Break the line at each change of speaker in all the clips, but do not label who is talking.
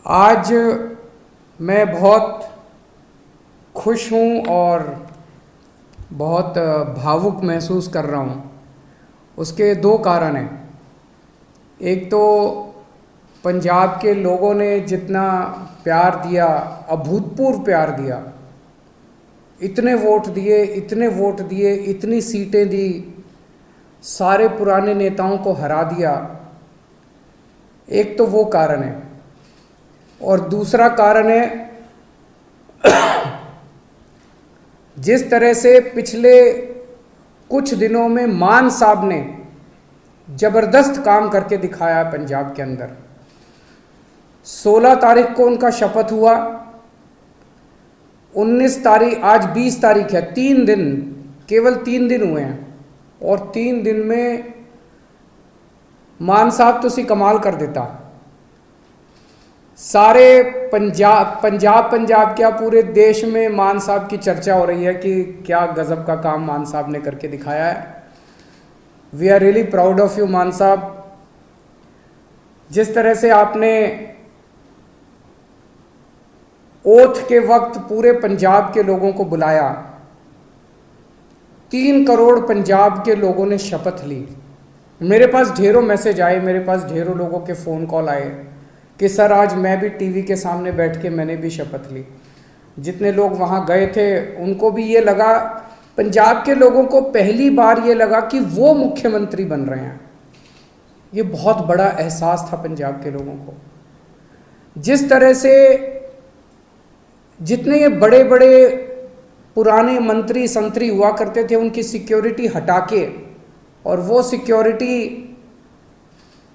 आज मैं बहुत खुश हूँ और बहुत भावुक महसूस कर रहा हूँ। उसके दो कारण हैं। एक तो पंजाब के लोगों ने जितना प्यार दिया, अभूतपूर्व प्यार दिया, इतने वोट दिए, इतनी सीटें दी, सारे पुराने नेताओं को हरा दिया। एक तो वो कारण है और दूसरा कारण है जिस तरह से पिछले कुछ दिनों में मान साहब ने जबरदस्त काम करके दिखाया है पंजाब के अंदर। 16 तारीख को उनका शपथ हुआ, 19 तारीख, आज 20 तारीख है, 3 दिन, केवल 3 दिन हुए हैं और 3 दिन में मान साहब तो सी कमाल कर देता। सारे पंजाब क्या पूरे देश में मान साहब की चर्चा हो रही है कि क्या गजब का काम मान साहब ने करके दिखाया है। We are really proud of you Mann साहब। जिस तरह से आपने ओथ के वक्त पूरे पंजाब के लोगों को बुलाया, 3 करोड़ पंजाब के लोगों ने शपथ ली। मेरे पास ढेरों मैसेज आए, मेरे पास ढेरों लोगों के फ़ोन कॉल आए कि सर आज मैं भी टीवी के सामने बैठ के मैंने भी शपथ ली। जितने लोग वहाँ गए थे उनको भी ये लगा, पंजाब के लोगों को पहली बार ये लगा कि वो मुख्यमंत्री बन रहे हैं। ये बहुत बड़ा एहसास था पंजाब के लोगों को। जिस तरह से जितने ये बड़े बड़े पुराने मंत्री संतरी हुआ करते थे उनकी सिक्योरिटी हटा के और वो सिक्योरिटी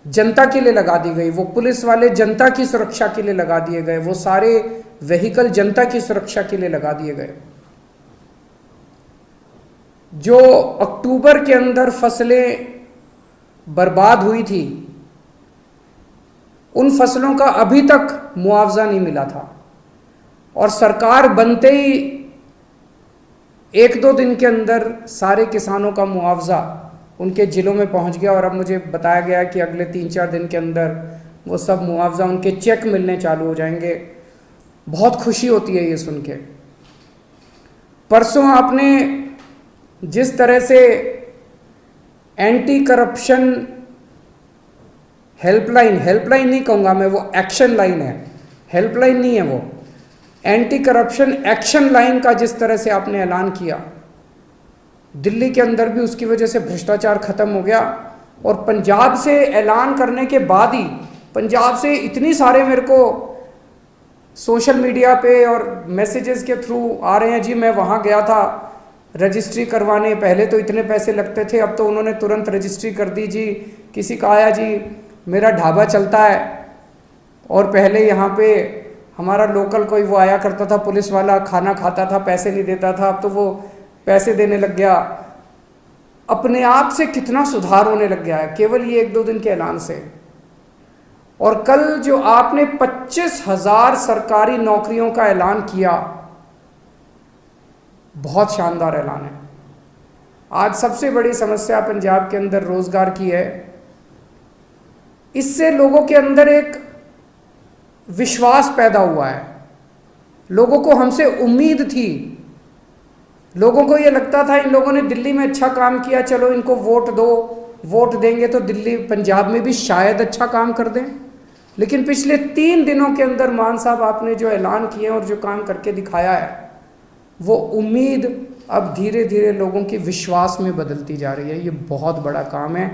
जनता के लिए लगा दी गई, वो पुलिस वाले जनता की सुरक्षा के लिए लगा दिए गए, वो सारे व्हीकल जनता की सुरक्षा के लिए लगा दिए गए। जो अक्टूबर के अंदर फसलें बर्बाद हुई थी उन फसलों का अभी तक मुआवजा नहीं मिला था और सरकार बनते ही 1-2 दिन के अंदर सारे किसानों का मुआवजा उनके ज़िलों में पहुंच गया और अब मुझे बताया गया कि अगले 3-4 दिन के अंदर वो सब मुआवजा उनके चेक मिलने चालू हो जाएंगे। बहुत खुशी होती है ये सुन के। परसों आपने जिस तरह से एंटी करप्शन हेल्पलाइन नहीं कहूँगा मैं, वो एक्शन लाइन है, हेल्पलाइन नहीं है, वो एंटी करप्शन एक्शन लाइन का जिस तरह से आपने ऐलान किया, दिल्ली के अंदर भी उसकी वजह से भ्रष्टाचार खत्म हो गया। और पंजाब से ऐलान करने के बाद ही पंजाब से इतनी सारे मेरे को सोशल मीडिया पे और मैसेजेस के थ्रू आ रहे हैं, जी मैं वहाँ गया था रजिस्ट्री करवाने, पहले तो इतने पैसे लगते थे, अब तो उन्होंने तुरंत रजिस्ट्री कर दी जी। किसी का आया, जी मेरा ढाबा चलता है और पहले यहाँ पे हमारा लोकल कोई वो आया करता था पुलिस वाला, खाना खाता था, पैसे नहीं देता था, अब तो वो पैसे देने लग गया। अपने आप से कितना सुधार होने लग गया है केवल ये 1-2 दिन के ऐलान से। और कल जो आपने 25,000 सरकारी नौकरियों का ऐलान किया, बहुत शानदार ऐलान है। आज सबसे बड़ी समस्या पंजाब के अंदर रोजगार की है। इससे लोगों के अंदर एक विश्वास पैदा हुआ है। लोगों को हमसे उम्मीद थी, लोगों को ये लगता था इन लोगों ने दिल्ली में अच्छा काम किया, चलो इनको वोट दो, वोट देंगे तो दिल्ली पंजाब में भी शायद अच्छा काम कर दें। लेकिन पिछले 3 दिनों के अंदर मान साहब आपने जो ऐलान किए और जो काम करके दिखाया है, वो उम्मीद अब धीरे धीरे लोगों की विश्वास में बदलती जा रही है। ये बहुत बड़ा काम है।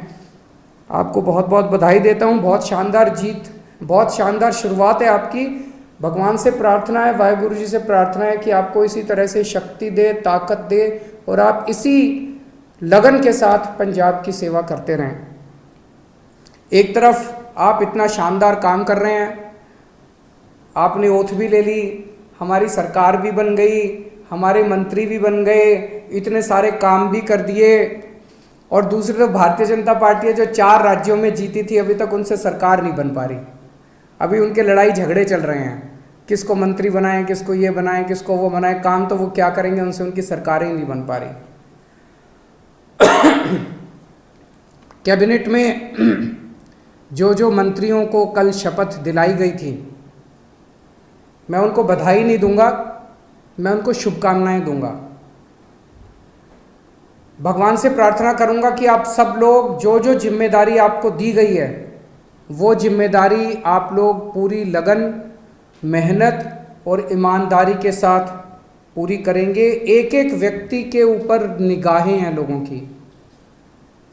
आपको बहुत बहुत बधाई देता हूँ। बहुत शानदार जीत, बहुत शानदार शुरुआत है आपकी। भगवान से प्रार्थना है, वाहेगुरु जी से प्रार्थना है कि आपको इसी तरह से शक्ति दे, ताकत दे और आप इसी लगन के साथ पंजाब की सेवा करते रहें। एक तरफ आप इतना शानदार काम कर रहे हैं, आपने ओथ भी ले ली, हमारी सरकार भी बन गई, हमारे मंत्री भी बन गए, इतने सारे काम भी कर दिए, और दूसरी तरफ भारतीय जनता पार्टी है जो 4 राज्यों में जीती थी, अभी तक उनसे सरकार नहीं बन पा रही। अभी उनके लड़ाई झगड़े चल रहे हैं, किसको मंत्री बनाएं, किसको ये बनाएं, किसको वो बनाएं। काम तो वो क्या करेंगे, उनसे उनकी सरकारें ही नहीं बन पा रही। कैबिनेट में जो जो मंत्रियों को कल शपथ दिलाई गई थी, मैं उनको बधाई नहीं दूंगा, मैं उनको शुभकामनाएं दूंगा। भगवान से प्रार्थना करूंगा कि आप सब लोग जो जो जिम्मेदारी आपको दी गई है वो जिम्मेदारी आप लोग पूरी लगन, मेहनत और ईमानदारी के साथ पूरी करेंगे। एक एक व्यक्ति के ऊपर निगाहें हैं लोगों की,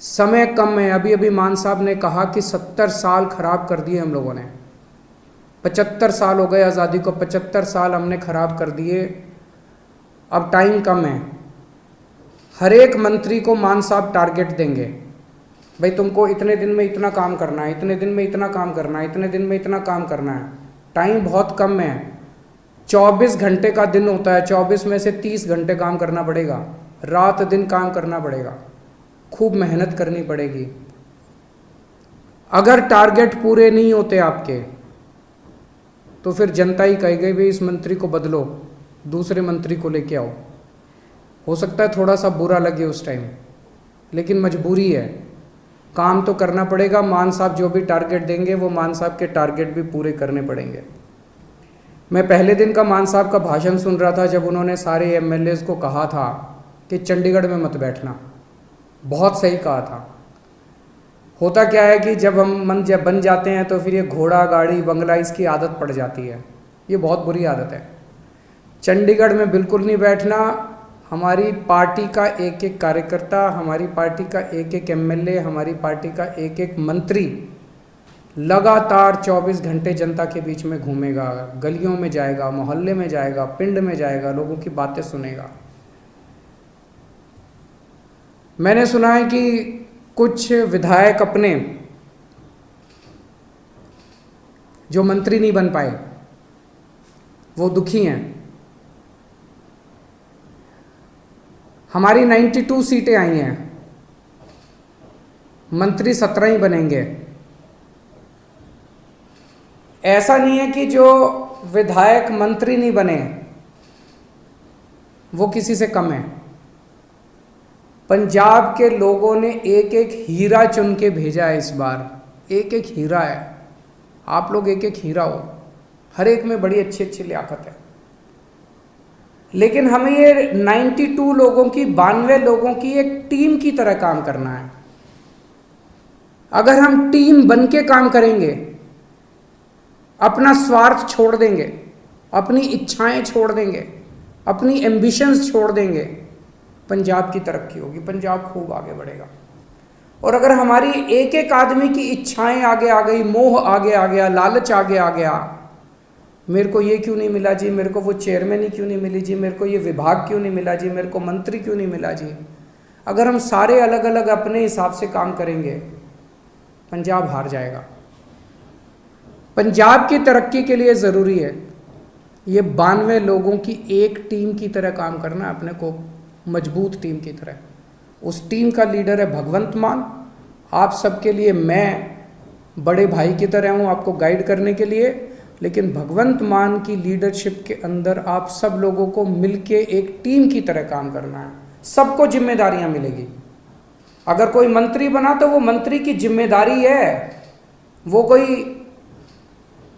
समय कम है। अभी अभी मान साहब ने कहा कि 70 साल खराब कर दिए हम लोगों ने, 75 साल हो गए आज़ादी को, 75 साल हमने खराब कर दिए। अब टाइम कम है। हर एक मंत्री को मान साहब टारगेट देंगे, भाई तुमको इतने दिन में इतना काम करना है, इतने दिन में इतना काम करना है, इतने दिन में इतना काम करना है। टाइम बहुत कम है, 24 घंटे का दिन होता है, 24 में से 30 घंटे काम करना पड़ेगा, रात दिन काम करना पड़ेगा, खूब मेहनत करनी पड़ेगी। अगर टारगेट पूरे नहीं होते आपके तो फिर जनता ही कहेगी भाई इस मंत्री को बदलो, दूसरे मंत्री को लेके आओ। हो सकता है थोड़ा सा बुरा लगे उस टाइम, लेकिन मजबूरी है, काम तो करना पड़ेगा। मान साहब जो भी टारगेट देंगे वो मान साहब के टारगेट भी पूरे करने पड़ेंगे। मैं पहले दिन का मान साहब का भाषण सुन रहा था जब उन्होंने सारे एमएलएज को कहा था कि चंडीगढ़ में मत बैठना, बहुत सही कहा था। होता क्या है कि जब हम जब बन जाते हैं तो फिर ये घोड़ा गाड़ी बंगला इसकी आदत पड़ जाती है, ये बहुत बुरी आदत है। चंडीगढ़ में बिल्कुल नहीं बैठना। हमारी पार्टी का एक एक कार्यकर्ता, हमारी पार्टी का एक एक एमएलए, हमारी पार्टी का एक एक मंत्री लगातार 24 घंटे जनता के बीच में घूमेगा, गलियों में जाएगा, मोहल्ले में जाएगा, पिंड में जाएगा, लोगों की बातें सुनेगा। मैंने सुना है कि कुछ विधायक अपने जो मंत्री नहीं बन पाए वो दुखी हैं। हमारी 92 सीटें आई हैं, मंत्री 17 ही बनेंगे। ऐसा नहीं है कि जो विधायक मंत्री नहीं बने वो किसी से कम है। पंजाब के लोगों ने एक एक हीरा चुन के भेजा है इस बार, एक एक हीरा है। आप लोग एक एक हीरा हो, हर एक में बड़ी अच्छी अच्छी लियाकत है। लेकिन हमें ये 92 लोगों की, 92 लोगों की एक टीम की तरह काम करना है। अगर हम टीम बन के काम करेंगे, अपना स्वार्थ छोड़ देंगे, अपनी इच्छाएं छोड़ देंगे, अपनी एम्बिशंस छोड़ देंगे, पंजाब की तरक्की होगी, पंजाब खूब आगे बढ़ेगा। और अगर हमारी एक एक आदमी की इच्छाएं आगे आ गई, मोह आगे आ गया, लालच आगे आ गया, मेरे को ये क्यों नहीं मिला जी, मेरे को वो चेयरमैन ही क्यों नहीं मिली जी, मेरे को ये विभाग क्यों नहीं मिला जी, मेरे को मंत्री क्यों नहीं मिला जी। अगर हम सारे अलग अलग अपने हिसाब से काम करेंगे, पंजाब हार जाएगा। पंजाब की तरक्की के लिए ज़रूरी है ये 92 लोगों की एक टीम की तरह काम करना, अपने को मजबूत टीम की तरह। उस टीम का लीडर है भगवंत मान। आप सबके लिए मैं बड़े भाई की तरह हूँ आपको गाइड करने के लिए, लेकिन भगवंत मान की लीडरशिप के अंदर आप सब लोगों को मिलके एक टीम की तरह काम करना है। सबको जिम्मेदारियां मिलेगी। अगर कोई मंत्री बना तो वो मंत्री की जिम्मेदारी है, वो कोई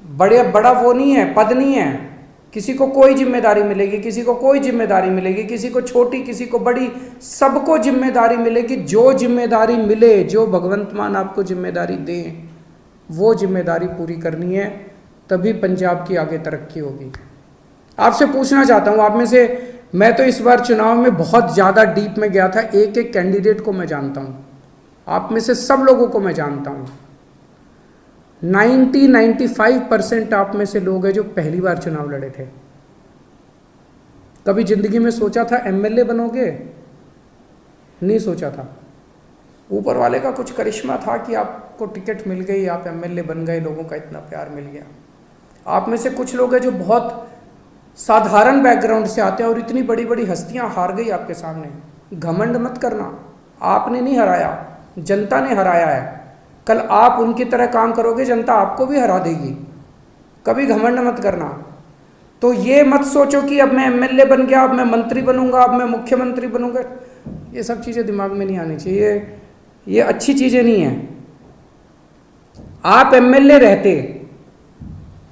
बड़ा वो नहीं है, पद नहीं है। किसी को कोई जिम्मेदारी मिलेगी, किसी को कोई जिम्मेदारी मिलेगी, किसी को छोटी, किसी को बड़ी, सबको जिम्मेदारी मिलेगी। जो जिम्मेदारी मिले, जो भगवंत मान आपको जिम्मेदारी दें, वो जिम्मेदारी पूरी करनी है, तभी पंजाब की आगे तरक्की होगी। आपसे पूछना चाहता हूँ, आप में से, मैं तो इस बार चुनाव में बहुत ज़्यादा डीप में गया था, एक एक कैंडिडेट को मैं जानता हूँ, आप में से सब लोगों को मैं जानता हूँ। 95% आप में से लोग हैं जो पहली बार चुनाव लड़े थे। कभी जिंदगी में सोचा था एमएलए बनोगे? नहीं सोचा था। ऊपर वाले का कुछ करिश्मा था कि आपको टिकट मिल गई, आप एमएलए बन गए, लोगों का इतना प्यार मिल गया। आप में से कुछ लोग हैं जो बहुत साधारण बैकग्राउंड से आते हैं और इतनी बड़ी बड़ी हस्तियां हार गई आपके सामने। घमंड मत करना, आपने नहीं हराया, जनता ने हराया है। कल आप उनकी तरह काम करोगे, जनता आपको भी हरा देगी। कभी घमंड मत करना। तो ये मत सोचो कि अब मैं एमएलए बन गया, अब मैं मंत्री बनूंगा, अब मैं मुख्यमंत्री बनूंगा। ये सब चीज़ें दिमाग में नहीं आनी चाहिए, ये अच्छी चीज़ें नहीं हैं। आप एमएलए रहते,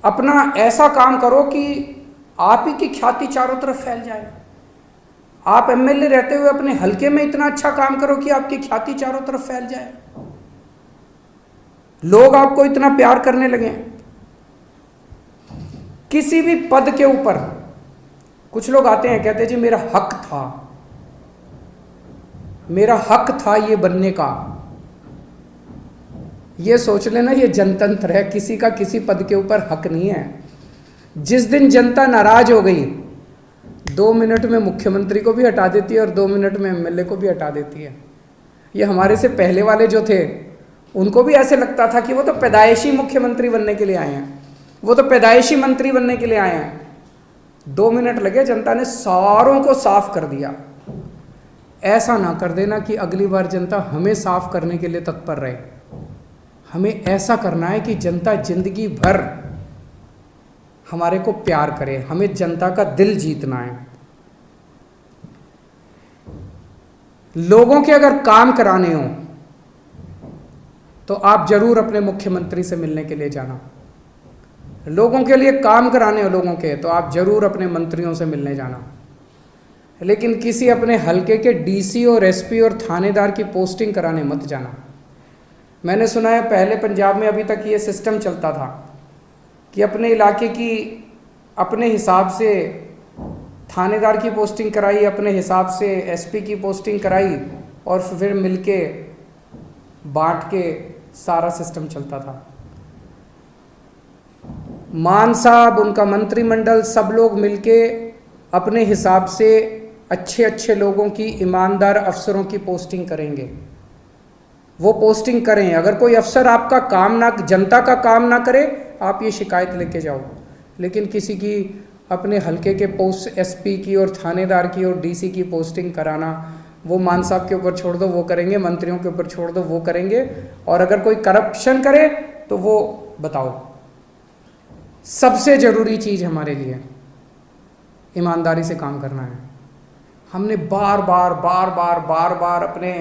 अपना ऐसा काम करो कि आप ही की ख्याति चारों तरफ फैल जाए। आप एमएलए रहते हुए अपने हलके में इतना अच्छा काम करो कि आपकी ख्याति चारों तरफ फैल जाए, लोग आपको इतना प्यार करने लगे। किसी भी पद के ऊपर कुछ लोग आते हैं, कहते हैं जी मेरा हक था ये बनने का। ये सोच लेना ये जनतंत्र है, किसी का किसी पद के ऊपर हक नहीं है। जिस दिन जनता नाराज हो गई, 2 मिनट में मुख्यमंत्री को भी हटा देती है और 2 मिनट में एमएलए को भी हटा देती है। ये हमारे से पहले वाले जो थे उनको भी ऐसे लगता था कि वो तो पैदाइशी मुख्यमंत्री बनने के लिए आए हैं, वो तो पैदाइशी मंत्री बनने के लिए आए हैं। 2 मिनट लगे, जनता ने सारों को साफ कर दिया। ऐसा ना कर देना कि अगली बार जनता हमें साफ करने के लिए तत्पर रहे। हमें ऐसा करना है कि जनता जिंदगी भर हमारे को प्यार करे, हमें जनता का दिल जीतना है। लोगों के अगर काम कराने हो तो आप जरूर अपने मुख्यमंत्री से मिलने के लिए जाना। लोगों के लिए काम कराने हो लोगों के, तो आप जरूर अपने मंत्रियों से मिलने जाना। लेकिन किसी अपने हलके के डीसी और एसपी और थानेदार की पोस्टिंग कराने मत जाना। मैंने सुना है पहले पंजाब में अभी तक ये सिस्टम चलता था कि अपने इलाके की अपने हिसाब से थानेदार की पोस्टिंग कराई, अपने हिसाब से एसपी की पोस्टिंग कराई और फिर मिलके बांट के सारा सिस्टम चलता था। मान साहब, उनका मंत्रिमंडल, सब लोग मिलके अपने हिसाब से अच्छे अच्छे लोगों की, ईमानदार अफसरों की पोस्टिंग करेंगे। वो पोस्टिंग करें। अगर कोई अफसर आपका काम ना, जनता का काम ना करे, आप ये शिकायत लेके जाओ। लेकिन किसी की अपने हलके के पोस्ट एसपी की और थानेदार की और डीसी की पोस्टिंग कराना, वो मान साहब के ऊपर छोड़ दो, वो करेंगे। मंत्रियों के ऊपर छोड़ दो, वो करेंगे। और अगर कोई करप्शन करे तो वो बताओ। सबसे जरूरी चीज हमारे लिए ईमानदारी से काम करना है। हमने बार बार अपने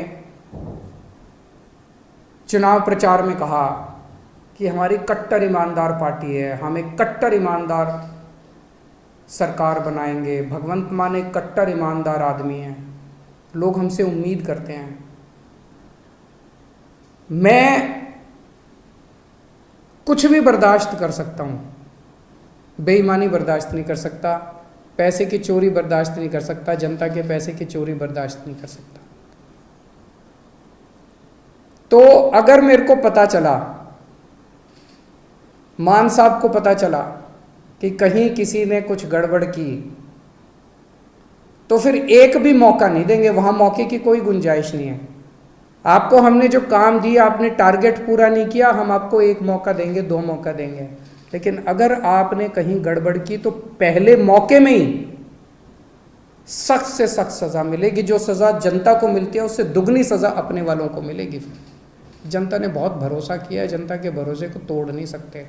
चुनाव प्रचार में कहा कि हमारी कट्टर ईमानदार पार्टी है, हम एक कट्टर ईमानदार सरकार बनाएंगे। भगवंत मान एक कट्टर ईमानदार आदमी है, लोग हमसे उम्मीद करते हैं। मैं कुछ भी बर्दाश्त कर सकता हूं, बेईमानी बर्दाश्त नहीं कर सकता, पैसे की चोरी बर्दाश्त नहीं कर सकता, जनता के पैसे की चोरी बर्दाश्त नहीं कर सकता। तो अगर मेरे को पता चला, मान साहब को पता चला कि कहीं किसी ने कुछ गड़बड़ की, तो फिर एक भी मौका नहीं देंगे। वहां मौके की कोई गुंजाइश नहीं है। आपको हमने जो काम दिया, आपने टारगेट पूरा नहीं किया, हम आपको 1 मौका देंगे, 2 मौका देंगे। लेकिन अगर आपने कहीं गड़बड़ की तो पहले मौके में ही सख्त से सख्त सजा मिलेगी। जो सजा जनता को मिलती है उससे दुगनी सजा अपने वालों को मिलेगी। फिर जनता ने बहुत भरोसा किया है, जनता के भरोसे को तोड़ नहीं सकते।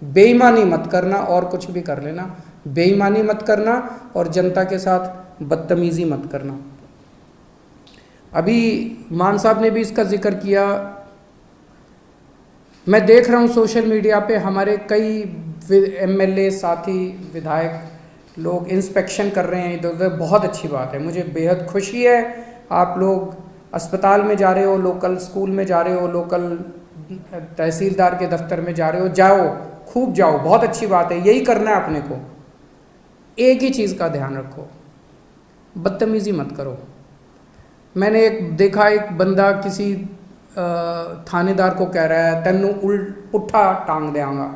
बेईमानी मत करना, और कुछ भी कर लेना, बेईमानी मत करना और जनता के साथ बदतमीजी मत करना। अभी मान साहब ने भी इसका जिक्र किया। मैं देख रहा हूँ सोशल मीडिया पे हमारे कई एमएलए साथी, विधायक लोग इंस्पेक्शन कर रहे हैं इधर उधर। बहुत अच्छी बात है, मुझे बेहद खुशी है। आप लोग अस्पताल में जा रहे हो, लोकल स्कूल में जा रहे हो, लोकल तहसीलदार के दफ्तर में जा रहे हो, जाओ, खूब जाओ, बहुत अच्छी बात है। यही करना है अपने को। एक ही चीज़ का ध्यान रखो, बदतमीजी मत करो। मैंने एक देखा, एक बंदा किसी थानेदार को कह रहा है, तेनू पुट्ठा टांग देंगा।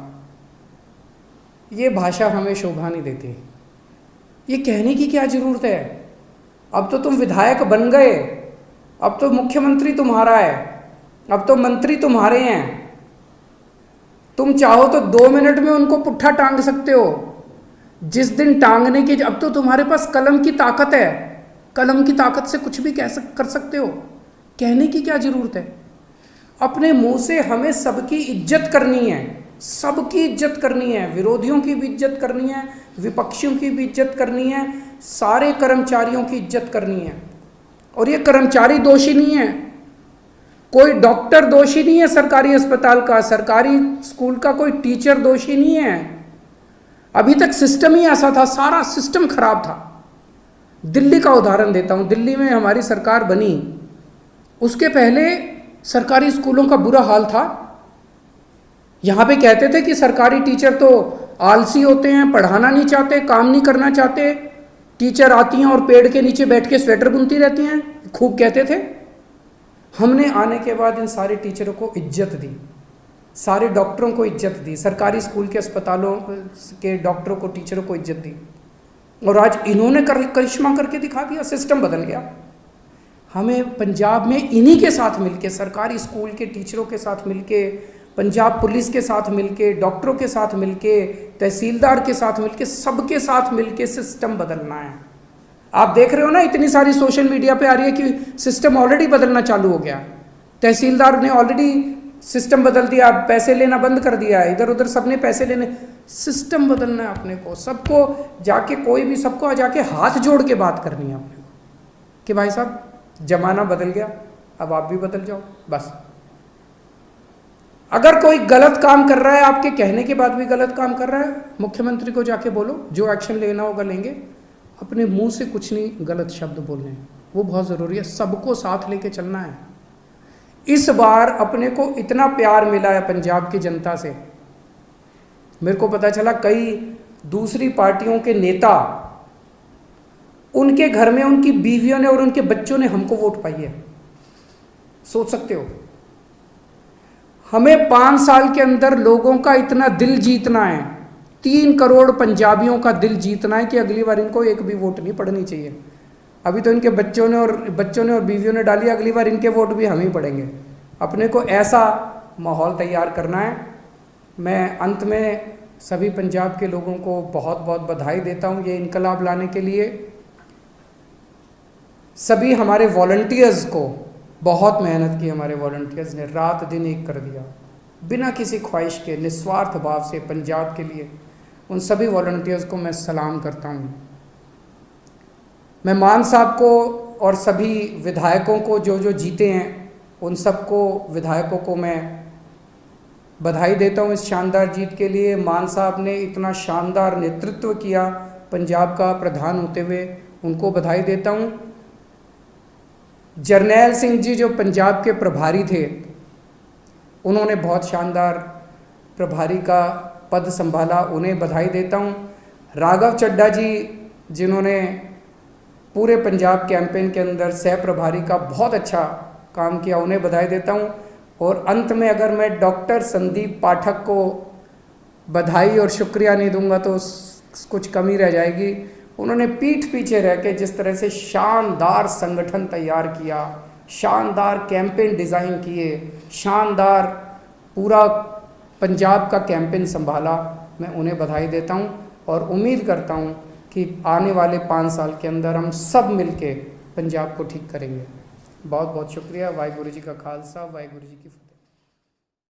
ये भाषा हमें शोभा नहीं देती। ये कहने की क्या जरूरत है? अब तो तुम विधायक बन गए, अब तो मुख्यमंत्री तुम्हारा है, अब तो मंत्री तुम्हारे हैं। तुम चाहो तो 2 मिनट में उनको पुट्ठा टांग सकते हो। जिस दिन टांगने की, अब तो तुम्हारे पास कलम की ताकत है, कलम की ताकत से कुछ भी कर सकते हो। कहने की क्या जरूरत है? अपने मुंह से हमें सबकी इज्जत करनी है, सबकी इज्जत करनी है, विरोधियों की भी इज्जत करनी है, विपक्षियों की भी इज्जत करनी है, सारे कर्मचारियों की इज्जत करनी है। और ये कर्मचारी दोषी नहीं है, कोई डॉक्टर दोषी नहीं है सरकारी अस्पताल का, सरकारी स्कूल का कोई टीचर दोषी नहीं है, अभी तक सिस्टम ही ऐसा था, सारा सिस्टम खराब था। दिल्ली का उदाहरण देता हूँ, दिल्ली में हमारी सरकार बनी, उसके पहले सरकारी स्कूलों का बुरा हाल था। यहाँ पे कहते थे कि सरकारी टीचर तो आलसी होते हैं, पढ़ाना नहीं चाहते, काम नहीं करना चाहते, टीचर आती हैं और पेड़ के नीचे बैठ के स्वेटर बुनती रहती हैं, खूब कहते थे। हमने आने के बाद इन सारे टीचरों को इज्जत दी, सारे डॉक्टरों को इज्जत दी, सरकारी स्कूल के अस्पतालों के डॉक्टरों को, टीचरों को इज्जत दी, और आज इन्होंने करिश्मा करके दिखा दिया, सिस्टम बदल गया। हमें पंजाब में इन्हीं के साथ मिलके, सरकारी स्कूल के टीचरों के साथ मिलके, पंजाब पुलिस के साथ मिलके, डॉक्टरों के साथ मिलके, तहसीलदार के साथ मिलके, सबके साथ मिलके सिस्टम बदलना है। आप देख रहे हो ना, इतनी सारी सोशल मीडिया पे आ रही है कि सिस्टम ऑलरेडी बदलना चालू हो गया, तहसीलदार ने ऑलरेडी सिस्टम बदल दिया, पैसे लेना बंद कर दिया है, इधर उधर सबने पैसे लेने, सिस्टम बदलना है अपने को, सबको जाके, कोई भी सबको जाके हाथ जोड़ के बात करनी है अपने को कि भाई साहब जमाना बदल गया, अब आप भी बदल जाओ। बस अगर कोई गलत काम कर रहा है, आपके कहने के बाद भी गलत काम कर रहा है, मुख्यमंत्री को जाके बोलो, जो एक्शन लेना होगा लेंगे, अपने मुंह से कुछ नहीं गलत शब्द बोलने हैं, वो बहुत ज़रूरी है, सबको साथ लेके चलना है। इस बार अपने को इतना प्यार मिला है पंजाब की जनता से, मेरे को पता चला कई दूसरी पार्टियों के नेता, उनके घर में उनकी बीवियों ने और उनके बच्चों ने हमको वोट पाई है। सोच सकते हो, हमें 5 साल के अंदर लोगों का इतना दिल जीतना है, 3 करोड़ पंजाबियों का दिल जीतना है कि अगली बार इनको एक भी वोट नहीं पड़नी चाहिए। अभी तो इनके बच्चों ने और बीवियों ने डाली, अगली बार इनके वोट भी हम ही पड़ेंगे। अपने को ऐसा माहौल तैयार करना है। मैं अंत में सभी पंजाब के लोगों को बहुत बहुत बधाई देता हूँ ये इनकलाब लाने के लिए। सभी हमारे वॉलंटियर्स को, बहुत मेहनत की हमारे वॉलंटियर्स ने, रात दिन एक कर दिया, बिना किसी ख्वाहिश के, निस्वार्थ भाव से पंजाब के लिए। उन सभी वॉलंटियर्स को मैं सलाम करता हूँ। मैं मान साहब को और सभी विधायकों को जो जो जीते हैं, उन सबको, विधायकों को मैं बधाई देता हूँ इस शानदार जीत के लिए। मान साहब ने इतना शानदार नेतृत्व किया पंजाब का प्रधान होते हुए, उनको बधाई देता हूँ। जरनैल सिंह जी जो पंजाब के प्रभारी थे, उन्होंने बहुत शानदार प्रभारी का पद संभाला, उन्हें बधाई देता हूँ। राघव चड्ढा जी जिन्होंने पूरे पंजाब कैंपेन के अंदर सह प्रभारी का बहुत अच्छा काम किया, उन्हें बधाई देता हूँ। और अंत में अगर मैं डॉक्टर संदीप पाठक को बधाई और शुक्रिया नहीं दूंगा तो कुछ कमी रह जाएगी। उन्होंने पीठ पीछे रह के जिस तरह से शानदार संगठन तैयार किया, शानदार कैंपेन डिज़ाइन किए, शानदार पूरा पंजाब का कैंपेन संभाला, मैं उन्हें बधाई देता हूं और उम्मीद करता हूं कि आने वाले 5 साल के अंदर हम सब मिलके पंजाब को ठीक करेंगे। बहुत बहुत शुक्रिया। वाहिगुरु जी का खालसा, वाहिगुरु जी की फतेह।